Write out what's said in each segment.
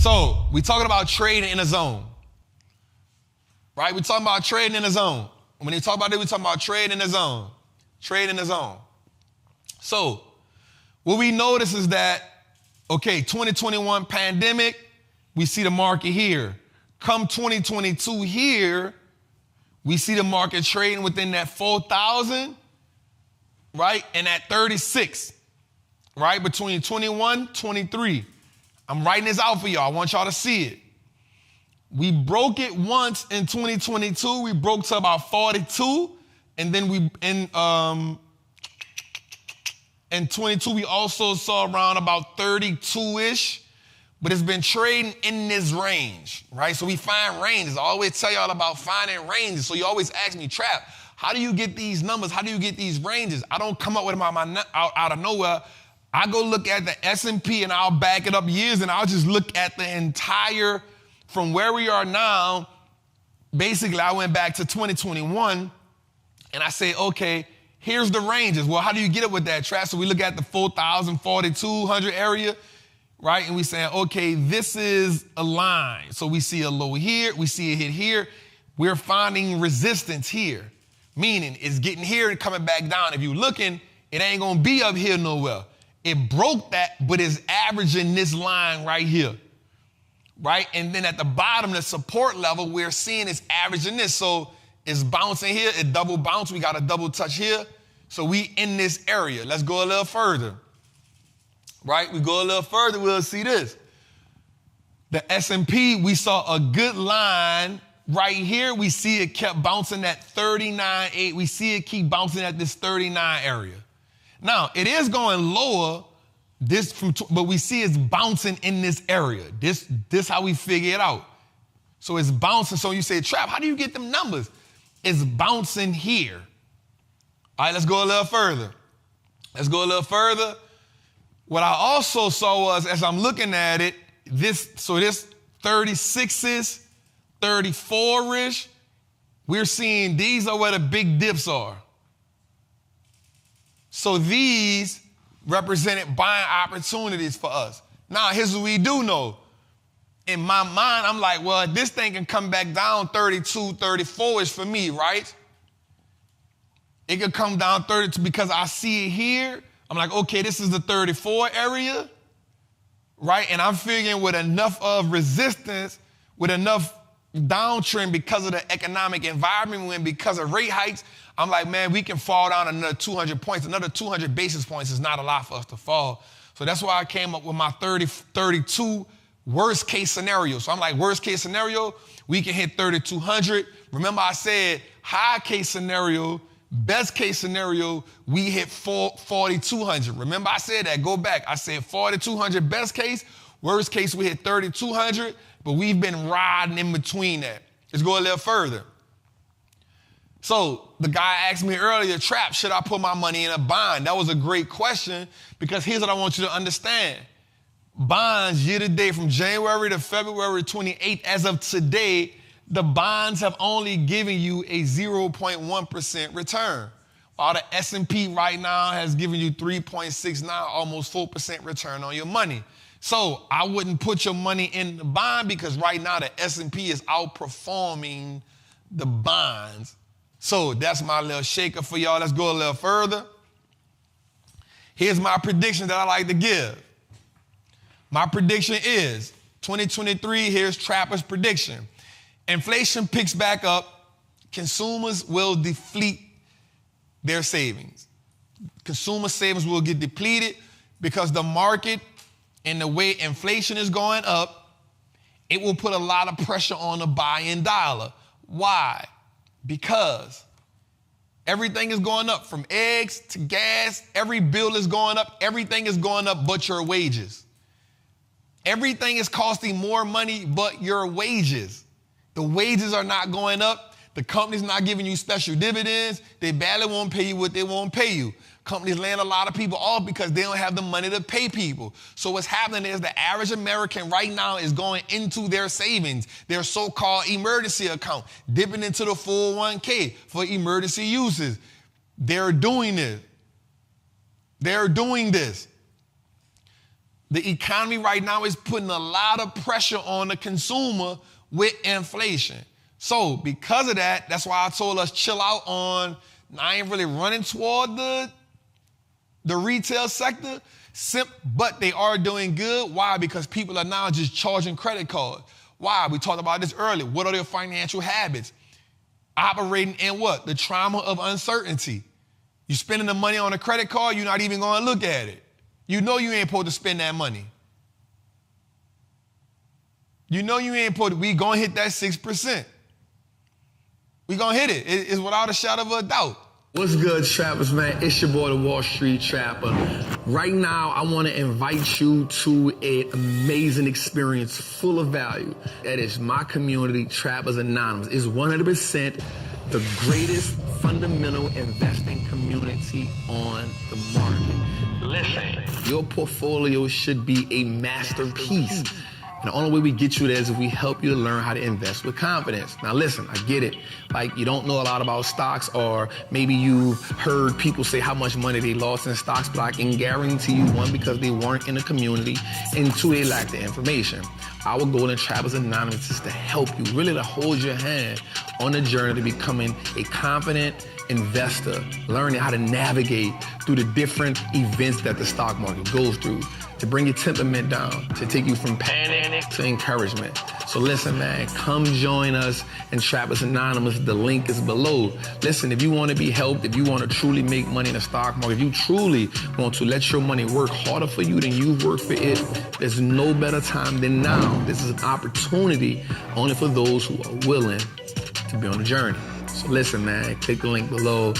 So we talking about trading in a zone, right? We talking about trading in a zone. When they talk about it, we talking about trading in a zone. Trade in the zone. So what we notice is that, okay, 2021 pandemic, we see the market here. Come 2022 here, we see the market trading within that 4,000, right? And at 36, right? Between 21, 23. I'm writing this out for y'all. I want y'all to see it. We broke it once in 2022. We broke to about 42. And then in 22, we also saw around about 32-ish. But it's been trading in this range, right? So we find ranges. I always tell y'all about finding ranges. So you always ask me, Trap, how do you get these numbers? How do you get these ranges? I don't come up with them out of nowhere. I go look at the S&P and I'll back it up years and I'll just look at the entire, from where we are now. Basically, I went back to 2021 and I say, okay, here's the ranges. Well, how do you get it with that, Trap? So we look at the 4,000, 4,200 area. Right, and we saying, okay, this is a line. So we see a low here, we see a hit here. We're finding resistance here, meaning it's getting here and coming back down. If you're looking, it ain't gonna be up here nowhere. It broke that, but it's averaging this line right here, right? And then at the bottom, the support level, we're seeing it's averaging this. So it's bouncing here, it double bounce. We got a double touch here. So we in this area. Let's go a little further. Right, we go a little further, we'll see this. The S&P, we saw a good line right here. We see it kept bouncing at 39.8. We see it keep bouncing at this 39 area. Now, it is going lower, but we see it's bouncing in this area. This how we figure it out. So it's bouncing. So you say, Trap, how do you get them numbers? It's bouncing here. All right, let's go a little further. Let's go a little further. What I also saw was, as I'm looking at it, this 36s, 34-ish, we're seeing these are where the big dips are. So these represented buying opportunities for us. Now, here's what we do know. In my mind, I'm like, well, this thing can come back down 32, 34-ish for me, right? It could come down 32 because I see it here. I'm like, okay, this is the 34 area, right? And I'm figuring with enough of resistance, with enough downtrend because of the economic environment, and because of rate hikes, I'm like, man, we can fall down another 200 points. Another 200 basis points is not a lot for us to fall. So that's why I came up with my 32 worst case scenario. So I'm like, worst case scenario, we can hit 3,200. Remember I said high case scenario, best case scenario, we hit 4,200. Remember I said that, go back. I said 4,200 best case, worst case we hit 3,200, but we've been riding in between that. Let's go a little further. So the guy asked me earlier, Trap, should I put my money in a bond? That was a great question because here's what I want you to understand. Bonds year to date from January to February 28th, as of today, the bonds have only given you a 0.1% return, while the S&P right now has given you 3.69, almost 4% return on your money. So I wouldn't put your money in the bond because right now the S&P is outperforming the bonds. So that's my little shaker for y'all. Let's go a little further. Here's my prediction that I like to give. My prediction is 2023, here's Trapper's prediction. Inflation picks back up, consumers will deplete their savings. Consumer savings will get depleted because the market and the way inflation is going up, it will put a lot of pressure on the buying dollar. Why? Because everything is going up from eggs to gas. Every bill is going up. Everything is going up but your wages. Everything is costing more money but your wages. The wages are not going up. The company's not giving you special dividends. They barely won't pay you what they won't pay you. Companies laying a lot of people off because they don't have the money to pay people. So what's happening is the average American right now is going into their savings, their so-called emergency account, dipping into the 401k for emergency uses. They're doing this. They're doing this. The economy right now is putting a lot of pressure on the consumer with inflation. So because of that, that's why I told us chill out on, I ain't really running toward the retail sector, but they are doing good. Why? Because people are now just charging credit cards. Why? We talked about this earlier. What are their financial habits? Operating in what? The trauma of uncertainty. You spending the money on a credit card, you're not even going to look at it. You know you ain't supposed to spend that money. You know you ain't supposed to. We going to hit that 6%. We going to hit it. It's without a shadow of a doubt. What's good, trappers, man? It's your boy, the Wall Street Trapper. Right now, I want to invite you to an amazing experience full of value. That is my community, Trappers Anonymous. It's 100% the greatest fundamental investing community on the market. Listen, your portfolio should be a masterpiece. And the only way we get you there is if we help you to learn how to invest with confidence. Now listen, I get it. Like you don't know a lot about stocks, or maybe you've heard people say how much money they lost in stocks, but I can guarantee you, one, because they weren't in the community, and two, they lack the information. Our goal in Trappers Anonymous is to help you, really to hold your hand on the journey to becoming a confident investor, learning how to navigate through the different events that the stock market goes through, to bring your temperament down, to take you from panic to encouragement. So listen, man, come join us in Trappers Anonymous. The link is below. Listen, if you want to be helped, if you want to truly make money in the stock market, if you truly want to let your money work harder for you than you work for it, there's no better time than now. This is an opportunity only for those who are willing to be on the journey. So listen, man, click the link below.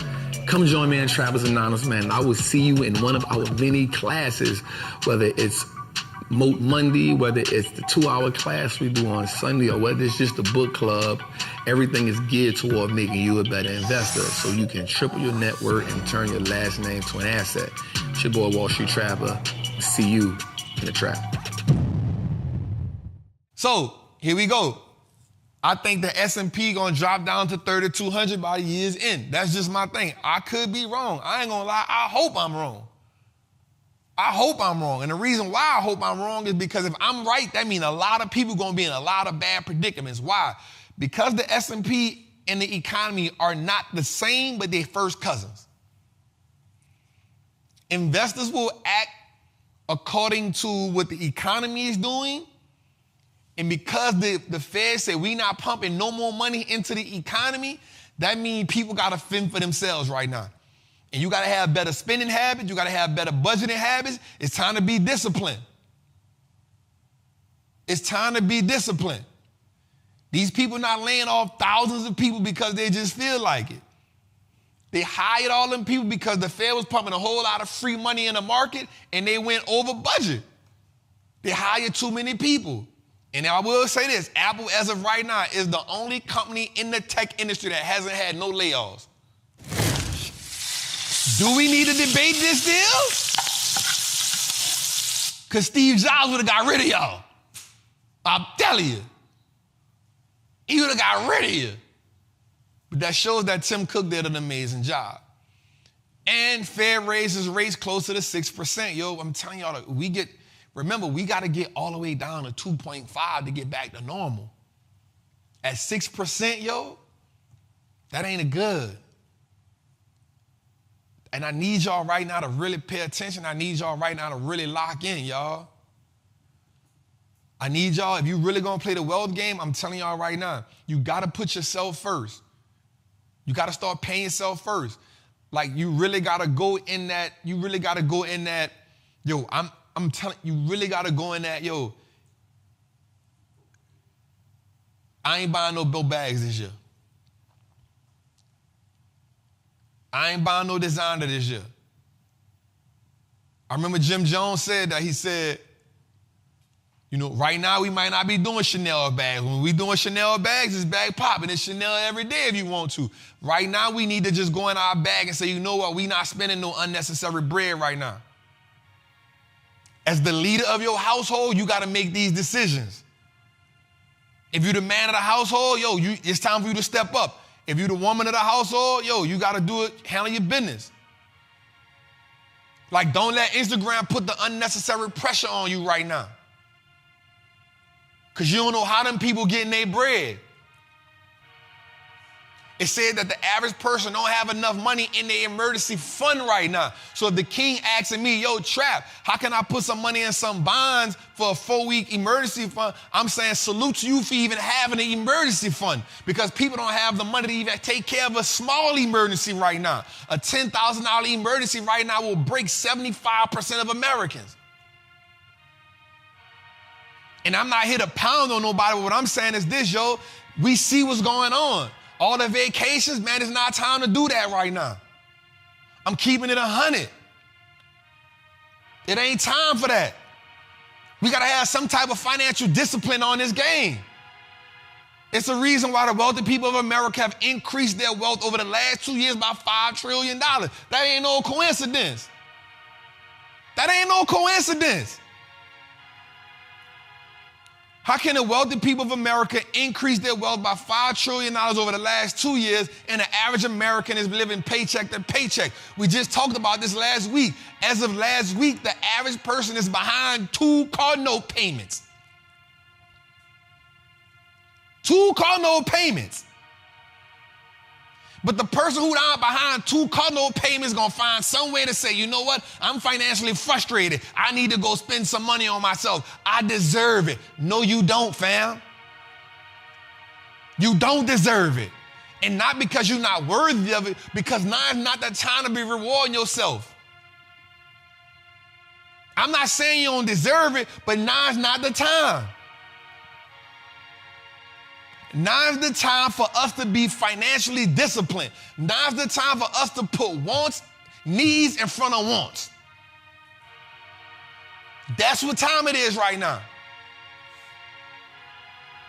Come join me in Trappers Anonymous, man. I will see you in one of our many classes, whether it's Moat Monday, whether it's the 2-hour class we do on Sunday, or whether it's just a book club. Everything is geared toward making you a better investor so you can triple your net worth and turn your last name to an asset. It's your boy, Wall Street Trapper. See you in the trap. So here we go. I think the S&P gonna drop down to 3,200 by the year's end. That's just my thing. I could be wrong. I ain't gonna lie. I hope I'm wrong. I hope I'm wrong. And the reason why I hope I'm wrong is because if I'm right, that means a lot of people gonna be in a lot of bad predicaments. Why? Because the S&P and the economy are not the same, but they're first cousins. Investors will act according to what the economy is doing. And because the Fed said we not pumping no more money into the economy, that means people got to fend for themselves right now. And you got to have better spending habits. You got to have better budgeting habits. It's time to be disciplined. It's time to be disciplined. These people not laying off thousands of people because they just feel like it. They hired all them people because the Fed was pumping a whole lot of free money in the market and they went over budget. They hired too many people. And I will say this, Apple, as of right now, is the only company in the tech industry that hasn't had no layoffs. Do we need to debate this deal? Because Steve Jobs would have got rid of y'all. I'm telling you. He would have got rid of you. But that shows that Tim Cook did an amazing job. And Fed raises rates closer to 6%. Yo, I'm telling y'all, remember, we got to get all the way down to 2.5 to get back to normal. At 6%, yo, that ain't good. And I need y'all right now to really pay attention. I need y'all right now to really lock in, y'all. I need y'all, if you really gonna play the wealth game, I'm telling y'all right now, you gotta put yourself first. You gotta start paying yourself first. Like you really gotta go in that, yo, I'm telling you, really gotta go in that, yo. I ain't buying no Bill bags this year. I ain't buying no designer this year. I remember Jim Jones said that. He said, you know, right now we might not be doing Chanel bags. When we doing Chanel bags, it's bag popping. It's Chanel every day if you want to. Right now we need to just go in our bag and say, you know what, we not spending no unnecessary bread right now. As the leader of your household, you got to make these decisions. If you're the man of the household, yo, it's time for you to step up. If you're the woman of the household, yo, you got to do it, handle your business. Like, don't let Instagram put the unnecessary pressure on you right now. Because you don't know how them people getting their bread. It said that the average person don't have enough money in their emergency fund right now. So if the king asking me, yo, Trap, how can I put some money in some bonds for a 4-week emergency fund? I'm saying salute to you for even having an emergency fund, because people don't have the money to even take care of a small emergency right now. A $10,000 emergency right now will break 75% of Americans. And I'm not here to pound on nobody, but what I'm saying is this, yo, we see what's going on. All the vacations, man, it's not time to do that right now. I'm keeping it 100. It ain't time for that. We got to have some type of financial discipline on this game. It's the reason why the wealthy people of America have increased their wealth over the last 2 years by $5 trillion. That ain't no coincidence. That ain't no coincidence. How can the wealthy people of America increase their wealth by $5 trillion over the last 2 years, and the average American is living paycheck to paycheck? We just talked about this last week. As of last week, the average person is behind 2 car note payments. 2 car note payments. But the person who's not behind 2 car note payments is going to find some way to say, you know what? I'm financially frustrated. I need to go spend some money on myself. I deserve it. No, you don't, fam. You don't deserve it. And not because you're not worthy of it, because now is not the time to be rewarding yourself. I'm not saying you don't deserve it, but now is not the time. Now's the time for us to be financially disciplined. Now's the time for us to put needs in front of wants. That's what time it is right now.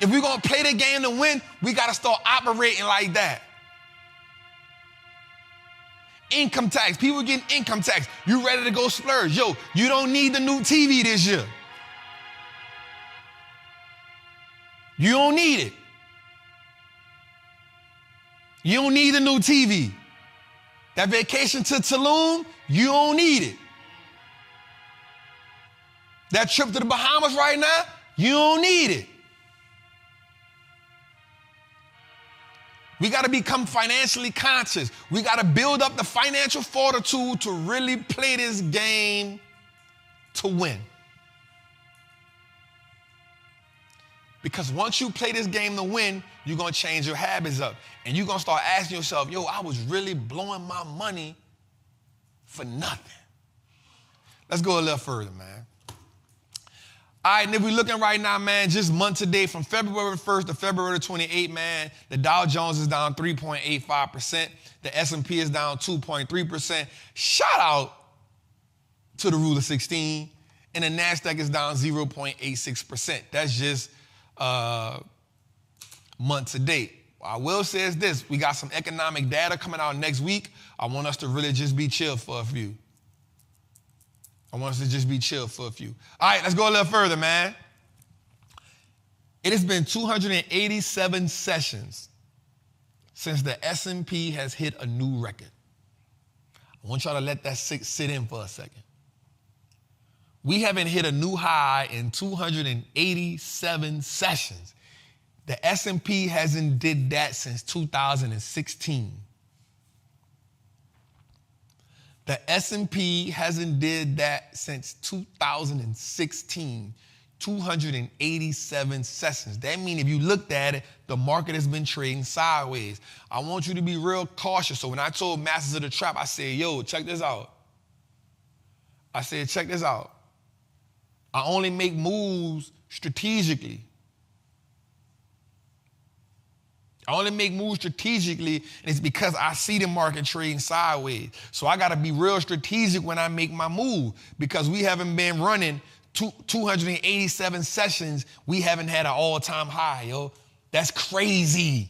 If we're going to play the game to win, we got to start operating like that. Income tax. People getting income tax. You ready to go splurge. Yo, you don't need the new TV this year. You don't need it. You don't need a new TV. That vacation to Tulum, you don't need it. That trip to the Bahamas right now, you don't need it. We got to become financially conscious. We got to build up the financial fortitude to really play this game to win. Because once you play this game to win, you're going to change your habits up. And you're going to start asking yourself, yo, I was really blowing my money for nothing. Let's go a little further, man. All right, and if we're looking right now, man, just month to date from February 1st to February 28th, man, the Dow Jones is down 3.85%. The S&P is down 2.3%. Shout out to the Rule of 16. And the NASDAQ is down 0.86%. That's just month to date. I will say is this, we got some economic data coming out next week. I want us to really just be chill for a few. All right, let's go a little further, man. It has been 287 sessions since the S&P has hit a new record. I want y'all to let that sit in for a second. We haven't hit a new high in 287 sessions. The S&P hasn't did that since 2016. The S&P hasn't did that since 2016. 287 sessions. That means if you looked at it, the market has been trading sideways. I want you to be real cautious. So when I told Masters of the Trap, I said, yo, check this out. I only make moves strategically. And it's because I see the market trading sideways. So I got to be real strategic when I make my move, because we haven't been running 287 sessions. We haven't had an all-time high, yo. That's crazy.